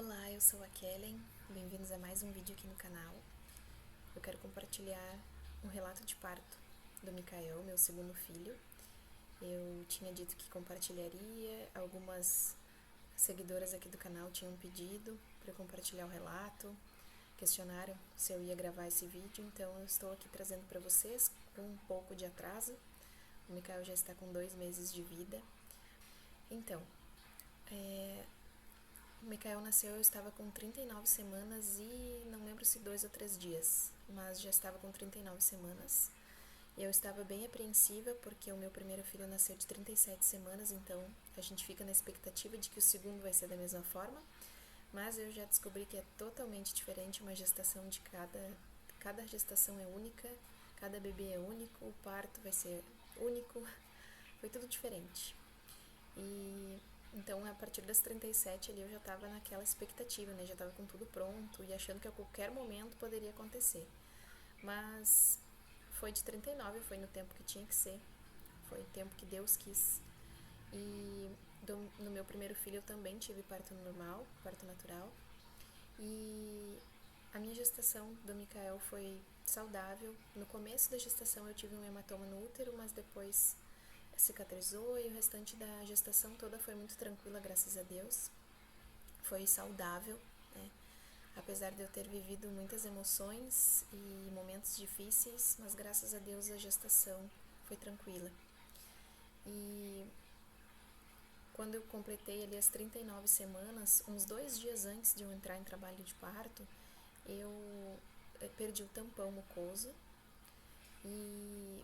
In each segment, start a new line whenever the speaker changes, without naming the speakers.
Olá, eu sou a Kellen, bem-vindos a mais um vídeo aqui no canal. Eu quero compartilhar um relato de parto do Mikael, meu segundo filho. Eu tinha dito que compartilharia, algumas seguidoras aqui do canal tinham pedido para eu compartilhar o relato, questionaram se eu ia gravar esse vídeo, então eu estou aqui trazendo para vocês com um pouco de atraso. O Mikael já está com 2 meses de vida. Então, o Mikael nasceu, eu estava com 39 semanas e não lembro se 2 ou 3 dias, mas já estava com 39 semanas. Eu estava bem apreensiva porque o meu primeiro filho nasceu de 37 semanas, então a gente fica na expectativa de que o segundo vai ser da mesma forma, mas eu já descobri que é totalmente diferente, uma gestação de cada gestação é única, cada bebê é único, o parto vai ser único, foi tudo diferente. Então, a partir das 37 ali eu já estava naquela expectativa, né? Já estava com tudo pronto e achando que a qualquer momento poderia acontecer. Mas foi de 39, foi no tempo que tinha que ser. Foi o tempo que Deus quis. E no meu primeiro filho eu também tive parto normal, parto natural. E a minha gestação do Mikael foi saudável. No começo da gestação eu tive um hematoma no útero, mas depois cicatrizou e o restante da gestação toda foi muito tranquila, graças a Deus. Foi saudável, né? Apesar de eu ter vivido muitas emoções e momentos difíceis, mas graças a Deus a gestação foi tranquila. E quando eu completei ali as 39 semanas, uns 2 dias antes de eu entrar em trabalho de parto, eu perdi o tampão mucoso e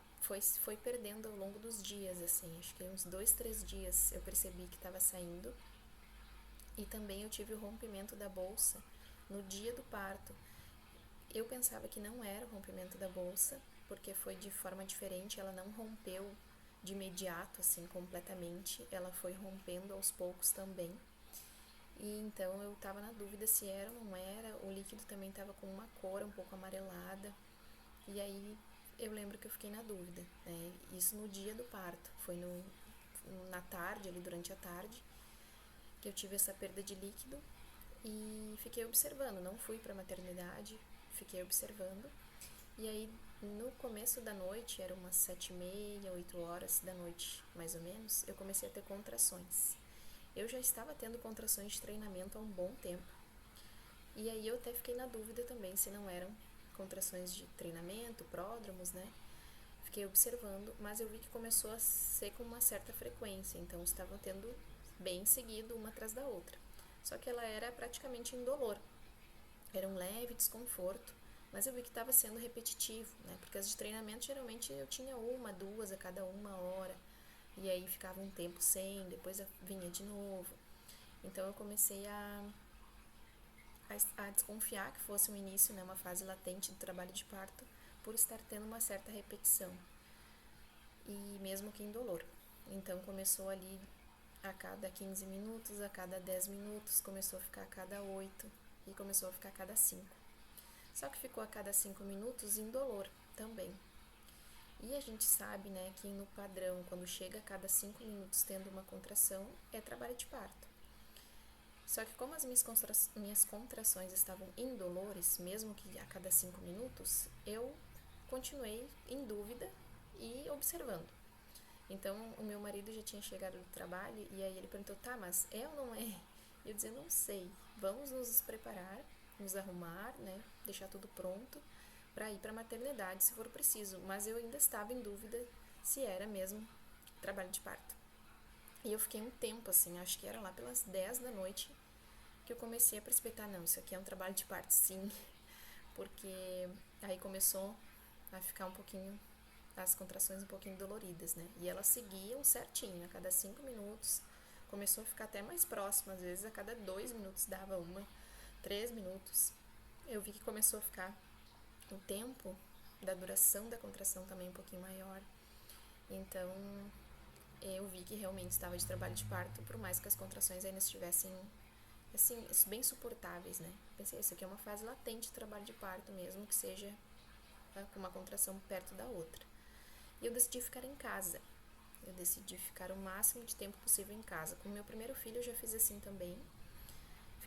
foi perdendo ao longo dos dias, assim, acho que uns 2, 3 dias eu percebi que estava saindo. E também eu tive o rompimento da bolsa no dia do parto. Eu pensava que não era o rompimento da bolsa, porque foi de forma diferente, ela não rompeu de imediato, assim, completamente, ela foi rompendo aos poucos também. E então eu estava na dúvida se era ou não era, o líquido também estava com uma cor um pouco amarelada, e aí eu lembro que eu fiquei na dúvida, né? Isso no dia do parto, foi na tarde, ali durante a tarde, que eu tive essa perda de líquido e fiquei observando, não fui para a maternidade, fiquei observando. E aí no começo da noite, era umas 7h30, 8 horas da noite mais ou menos, eu comecei a ter contrações. Eu já estava tendo contrações de treinamento há um bom tempo. E aí eu até fiquei na dúvida também se não eram contrações de treinamento, pródromos, né? Fiquei observando, mas eu vi que começou a ser com uma certa frequência, então estavam tendo bem seguido uma atrás da outra. Só que ela era praticamente indolor, era um leve desconforto, mas eu vi que estava sendo repetitivo, né? Porque as de treinamento geralmente eu tinha 1, 2 a cada 1 hora, e aí ficava um tempo sem, depois vinha de novo. Então eu comecei a desconfiar que fosse um início, né, uma fase latente do trabalho de parto, por estar tendo uma certa repetição, e mesmo que indolor. Então começou ali a cada 15 minutos, a cada 10 minutos, começou a ficar a cada 8 e começou a ficar a cada 5. Só que ficou a cada 5 minutos indolor também. E a gente sabe, né, que no padrão, quando chega a cada 5 minutos tendo uma contração, é trabalho de parto. Só que como as minhas contrações estavam indolores, mesmo que a cada 5 minutos, eu continuei em dúvida e observando. Então, o meu marido já tinha chegado do trabalho e aí ele perguntou, tá, mas é ou não é? E eu dizia, não sei, vamos nos preparar, nos arrumar, né, deixar tudo pronto para ir para a maternidade se for preciso. Mas eu ainda estava em dúvida se era mesmo trabalho de parto. E eu fiquei um tempo assim, acho que era lá pelas 10 da noite que eu comecei a precipitar, não, isso aqui é um trabalho de parto sim, porque aí começou a ficar um pouquinho, as contrações um pouquinho doloridas, né, e elas seguiam certinho, a cada 5 minutos, começou a ficar até mais próximo, às vezes a cada 2 minutos dava 3 minutos, eu vi que começou a ficar o tempo da duração da contração também um pouquinho maior, então eu vi que realmente estava de trabalho de parto, por mais que as contrações ainda estivessem assim, bem suportáveis, né? Pensei, isso aqui é uma fase latente de trabalho de parto mesmo, que seja com uma contração perto da outra. E eu decidi ficar em casa. Eu decidi ficar o máximo de tempo possível em casa. Com o meu primeiro filho eu já fiz assim também.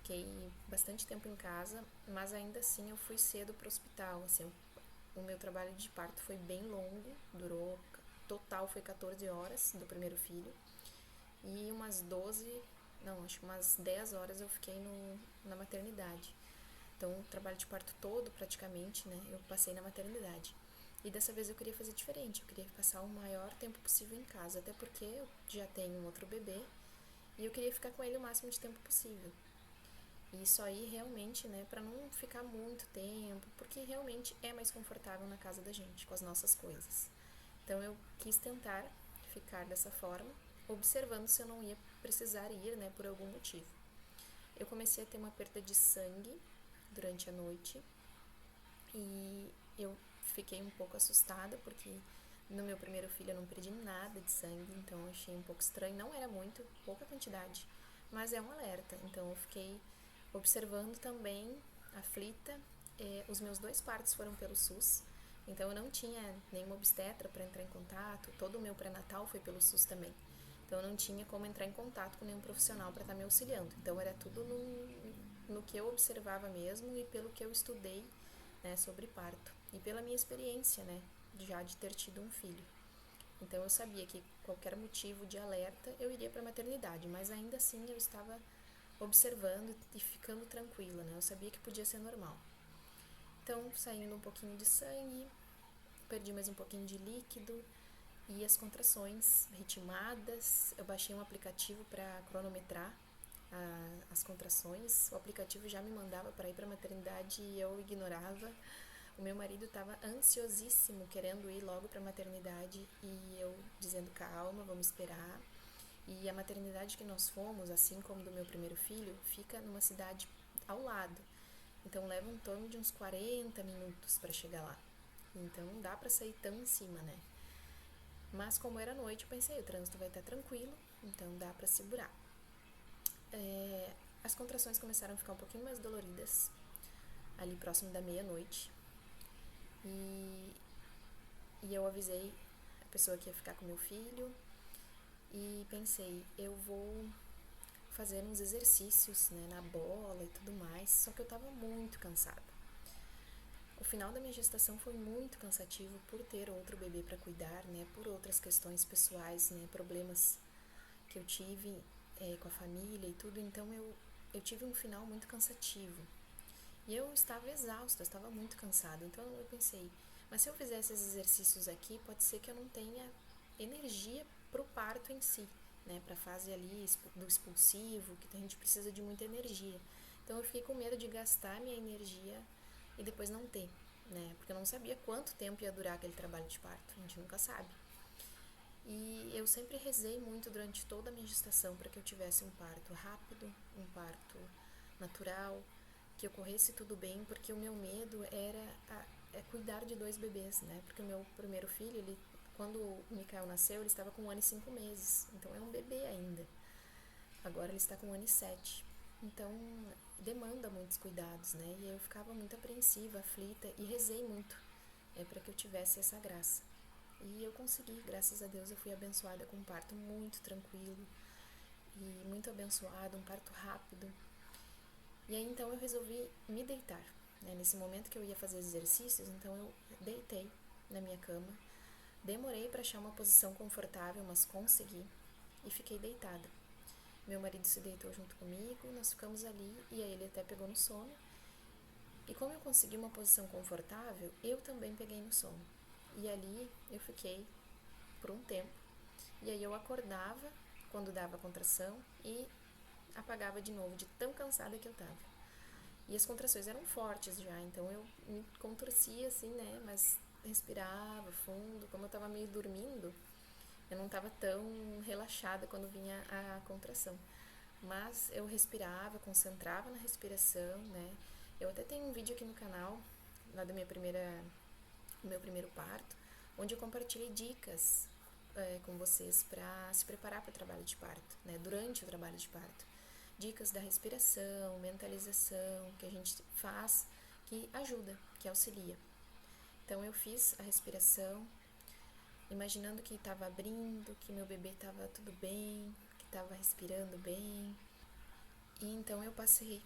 fiquei bastante tempo em casa, mas ainda assim eu fui cedo para o hospital, assim, o meu trabalho de parto foi bem longo, durou, total foi 14 horas do primeiro filho, e umas 12, não, acho que umas 10 horas eu fiquei na maternidade. Então, o trabalho de parto todo, praticamente, né, eu passei na maternidade. E dessa vez eu queria fazer diferente, eu queria passar o maior tempo possível em casa, até porque eu já tenho um outro bebê e eu queria ficar com ele o máximo de tempo possível. E isso aí realmente, né, para não ficar muito tempo, porque realmente é mais confortável na casa da gente, com as nossas coisas. Então eu quis tentar ficar dessa forma, observando se eu não ia precisar ir, né, por algum motivo. Eu comecei a ter uma perda de sangue durante a noite e eu fiquei um pouco assustada porque no meu primeiro filho eu não perdi nada de sangue, então eu achei um pouco estranho. Não era muito, pouca quantidade, mas é um alerta. Então eu fiquei observando também, aflita. Os meus 2 partos foram pelo SUS, então eu não tinha nenhuma obstetra para entrar em contato. Todo o meu pré-natal foi pelo SUS também. Então eu não tinha como entrar em contato com nenhum profissional para estar me auxiliando. Então era tudo no que eu observava mesmo e pelo que eu estudei, né, sobre parto. E pela minha experiência, né, já de ter tido um filho. Então eu sabia que qualquer motivo de alerta eu iria para a maternidade, mas ainda assim eu estava observando e ficando tranquila, né? Eu sabia que podia ser normal. Então, saindo um pouquinho de sangue, perdi mais um pouquinho de líquido e as contrações ritmadas. Eu baixei um aplicativo para cronometrar as contrações. O aplicativo já me mandava para ir para a maternidade e eu ignorava. O meu marido estava ansiosíssimo, querendo ir logo para a maternidade e eu dizendo calma, vamos esperar. E a maternidade que nós fomos, assim como do meu primeiro filho, fica numa cidade ao lado. Então leva em torno de uns 40 minutos para chegar lá. Então não dá para sair tão em cima, né? Mas como era noite, eu pensei, o trânsito vai estar tranquilo, então dá para segurar. As contrações começaram a ficar um pouquinho mais doloridas, ali próximo da meia-noite. E eu avisei a pessoa que ia ficar com meu filho e pensei, eu vou fazer uns exercícios, né, na bola e tudo mais, só que eu tava muito cansada. O final da minha gestação foi muito cansativo por ter outro bebê para cuidar, né, por outras questões pessoais, né, problemas que eu tive com a família e tudo, então eu tive um final muito cansativo. E eu estava exausta, eu estava muito cansada, então eu pensei, mas se eu fizer esses exercícios aqui, pode ser que eu não tenha energia para o parto em si, né, para a fase ali do expulsivo, que a gente precisa de muita energia. Então eu fiquei com medo de gastar minha energia e depois não ter, né, porque eu não sabia quanto tempo ia durar aquele trabalho de parto, a gente nunca sabe. E eu sempre rezei muito durante toda a minha gestação para que eu tivesse um parto rápido, um parto natural, que ocorresse tudo bem, porque o meu medo era cuidar de 2 bebês, né? Porque o meu primeiro filho, quando o Mikael nasceu, ele estava com 1 ano e 5 meses, então é um bebê ainda. Agora ele está com 1 ano e 7. Então demanda muitos cuidados, né? E eu ficava muito apreensiva, aflita e rezei muito para que eu tivesse essa graça. E eu consegui, graças a Deus, eu fui abençoada com um parto muito tranquilo e muito abençoado, um parto rápido. E aí então eu resolvi me deitar, né? Nesse momento que eu ia fazer exercícios, então eu deitei na minha cama, demorei para achar uma posição confortável, mas consegui e fiquei deitada. Meu marido se deitou junto comigo, nós ficamos ali e aí ele até pegou no sono. E como eu consegui uma posição confortável, eu também peguei no sono. E ali eu fiquei por um tempo. E aí eu acordava quando dava contração e apagava de novo, de tão cansada que eu tava. E as contrações eram fortes já, então eu me contorcia assim, né, mas respirava fundo. Como eu tava meio dormindo, eu não tava tão relaxada quando vinha a contração. Mas eu respirava, concentrava na respiração, né. Eu até tenho um vídeo aqui no canal, lá do meu primeiro parto, onde eu compartilhei dicas com vocês para se preparar para o trabalho de parto, né, durante o trabalho de parto. Dicas da respiração, mentalização, que a gente faz, que ajuda, que auxilia. Então eu fiz a respiração, imaginando que estava abrindo, que meu bebê estava tudo bem, que estava respirando bem. E então eu passei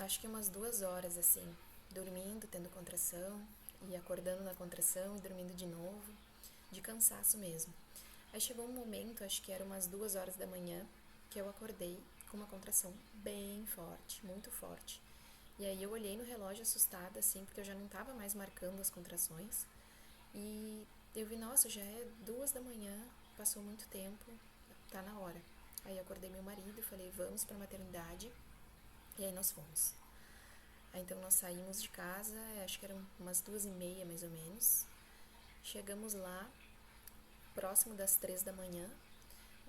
acho que umas 2 horas, assim, dormindo, tendo contração, e acordando na contração e dormindo de novo, de cansaço mesmo. Aí chegou um momento, acho que era umas 2 horas da manhã, que eu acordei com uma contração bem forte, muito forte. E aí eu olhei no relógio assustada, assim, porque eu já não estava mais marcando as contrações. E eu vi, nossa, já é 2 da manhã, passou muito tempo, tá na hora. Aí eu acordei meu marido e falei, vamos pra maternidade. E aí nós fomos. Aí então nós saímos de casa, acho que eram umas 2h30 mais ou menos. Chegamos lá, próximo das 3 da manhã.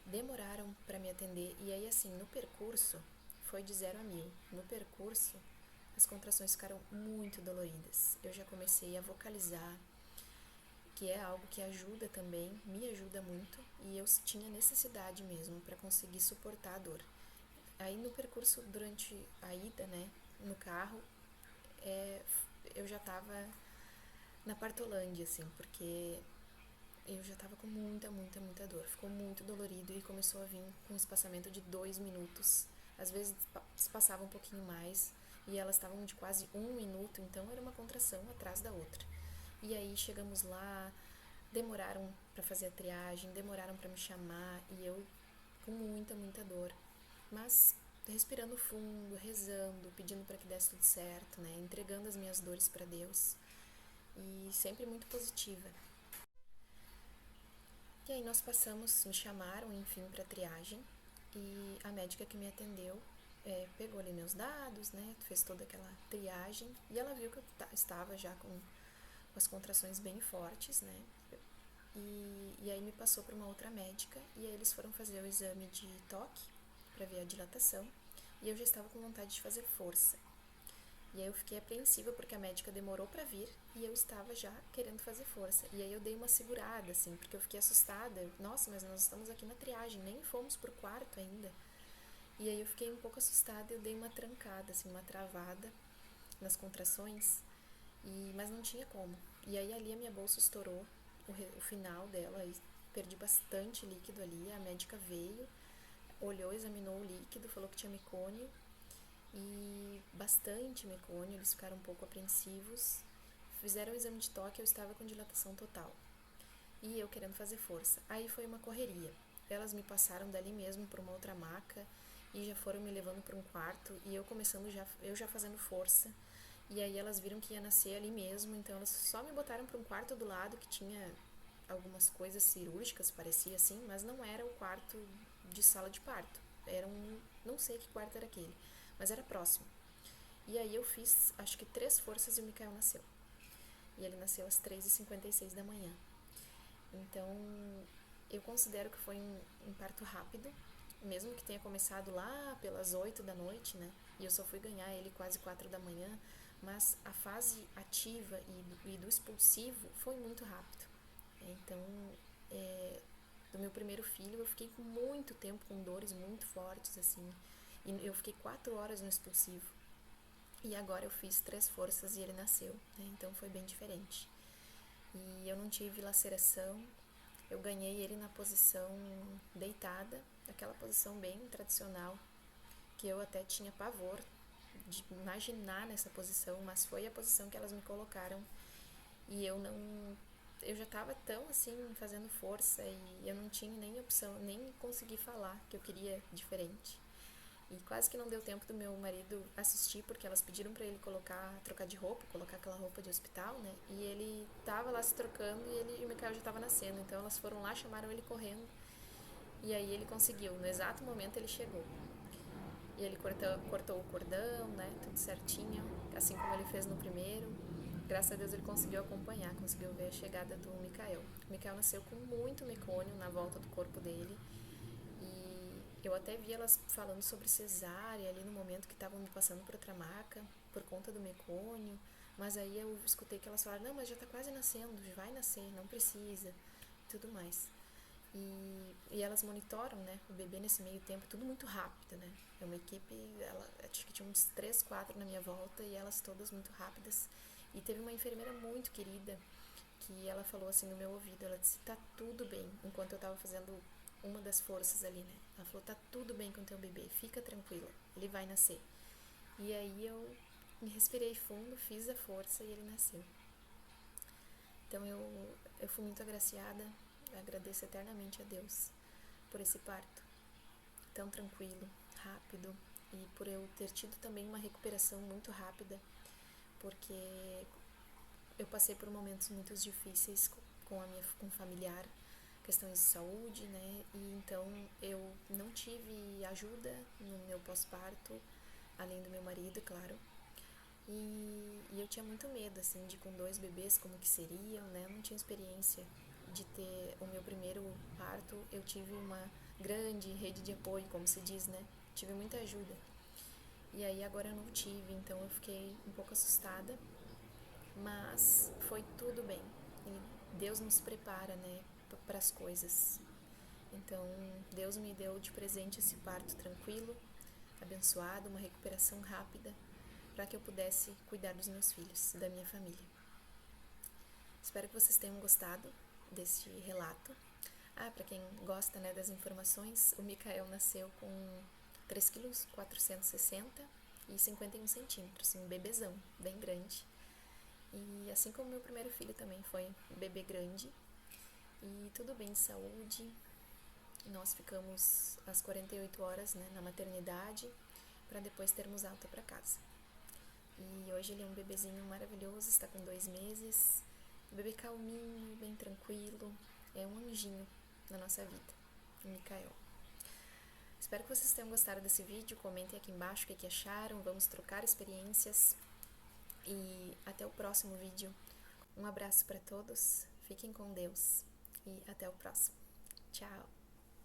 Demoraram para me atender. E aí assim, no percurso, foi de 0 a 1000. No percurso, as contrações ficaram muito doloridas. Eu já comecei a vocalizar, que é algo que ajuda também, me ajuda muito. E eu tinha necessidade mesmo para conseguir suportar a dor. Aí no percurso, durante a ida, né, no carro, eu já tava na Partolândia, assim, porque eu já tava com muita dor. Ficou muito dolorido e começou a vir com um espaçamento de 2 minutos. Às vezes passava um pouquinho mais e elas estavam de quase 1 minuto, então era uma contração atrás da outra. E aí chegamos lá, demoraram para fazer a triagem, demoraram para me chamar e eu com muita dor. Mas respirando fundo, rezando, pedindo para que desse tudo certo, né? Entregando as minhas dores para Deus e sempre muito positiva. E aí nós passamos, me chamaram, enfim, para triagem e a médica que me atendeu pegou ali meus dados, né? Fez toda aquela triagem e ela viu que eu estava já com as contrações bem fortes, né? E aí me passou para uma outra médica e aí eles foram fazer o exame de toque para ver a dilatação e eu já estava com vontade de fazer força. E aí eu fiquei apreensiva porque a médica demorou para vir e eu estava já querendo fazer força. E aí eu dei uma segurada, assim, porque eu fiquei assustada. Nossa, mas nós estamos aqui na triagem, nem fomos pro quarto ainda. E aí eu fiquei um pouco assustada e eu dei uma trancada, assim, uma travada nas contrações, mas não tinha como. E aí ali a minha bolsa estourou, o final dela, e perdi bastante líquido ali. A médica veio, olhou, examinou o líquido, falou que tinha mecônio e bastante mecônio, eles ficaram um pouco apreensivos. Fizeram o exame de toque, eu estava com dilatação total e eu querendo fazer força. Aí foi uma correria. Elas me passaram dali mesmo para uma outra maca e já foram me levando para um quarto e eu já fazendo força. E aí elas viram que ia nascer ali mesmo, então elas só me botaram para um quarto do lado que tinha algumas coisas cirúrgicas, parecia assim, mas não era o quarto de sala de parto. Era não sei que quarto era aquele, mas era próximo. E aí eu fiz, acho que 3 forças e o Mikael nasceu. E ele nasceu às 3h56 da manhã. Então, eu considero que foi um parto rápido, mesmo que tenha começado lá pelas 8 da noite, né? E eu só fui ganhar ele quase 4 da manhã, mas a fase ativa e do expulsivo foi muito rápido. Então, do meu primeiro filho, eu fiquei muito tempo com dores muito fortes, assim, e eu fiquei 4 horas no expulsivo. E agora eu fiz 3 forças e ele nasceu, né? Então foi bem diferente. E eu não tive laceração, eu ganhei ele na posição deitada, aquela posição bem tradicional, que eu até tinha pavor de imaginar nessa posição, mas foi a posição que elas me colocaram e eu já estava tão assim fazendo força e eu não tinha nem opção, nem consegui falar que eu queria diferente. E quase que não deu tempo do meu marido assistir, porque elas pediram pra ele trocar de roupa, colocar aquela roupa de hospital, né? E ele tava lá se trocando e o Mikael já tava nascendo. Então elas foram lá, chamaram ele correndo. E aí ele conseguiu. No exato momento ele chegou. E ele cortou o cordão, né? Tudo certinho, assim como ele fez no primeiro. Graças a Deus ele conseguiu acompanhar, conseguiu ver a chegada do Mikael. O Mikael nasceu com muito mecônio na volta do corpo dele. Eu até vi elas falando sobre cesárea ali no momento que estavam me passando por outra maca, por conta do mecônio, mas aí eu escutei que elas falaram, não, mas já tá quase nascendo, já vai nascer, não precisa, e tudo mais. E elas monitoram, né, o bebê nesse meio tempo, tudo muito rápido, né, é uma equipe, acho que tinha uns 3, 4 na minha volta e elas todas muito rápidas. E teve uma enfermeira muito querida que ela falou assim no meu ouvido, ela disse, tá tudo bem, enquanto eu tava fazendo uma das forças ali, né? Ela falou, tá tudo bem com o teu bebê, fica tranquila, ele vai nascer. E aí eu me respirei fundo, fiz a força e ele nasceu. Então eu fui muito agraciada, agradeço eternamente a Deus por esse parto tão tranquilo, rápido, e por eu ter tido também uma recuperação muito rápida, porque eu passei por momentos muito difíceis com familiar, questões de saúde, né? E então eu não tive ajuda no meu pós-parto, além do meu marido, claro. E eu tinha muito medo, assim, de com 2 bebês, como que seriam, né? Eu não tinha experiência de ter o meu primeiro parto. Eu tive uma grande rede de apoio, como se diz, né? Tive muita ajuda. E aí agora eu não tive, então eu fiquei um pouco assustada, mas foi tudo bem. E Deus nos prepara, né, para as coisas. Então, Deus me deu de presente esse parto tranquilo, abençoado, uma recuperação rápida, para que eu pudesse cuidar dos meus filhos, da minha família. Espero que vocês tenham gostado deste relato. Para quem gosta, né, das informações, o Mikael nasceu com 3,460 kg e 51 centímetros, um bebezão, bem grande. E assim como meu primeiro filho também foi um bebê grande. E tudo bem de saúde. Nós ficamos as 48 horas, né, na maternidade, para depois termos alta para casa. E hoje ele é um bebezinho maravilhoso, está com 2 meses. Um bebê calminho, bem tranquilo. É um anjinho na nossa vida, o Mikael. Espero que vocês tenham gostado desse vídeo. Comentem aqui embaixo o que acharam. Vamos trocar experiências. E até o próximo vídeo. Um abraço para todos. Fiquem com Deus. E até o próximo. Tchau!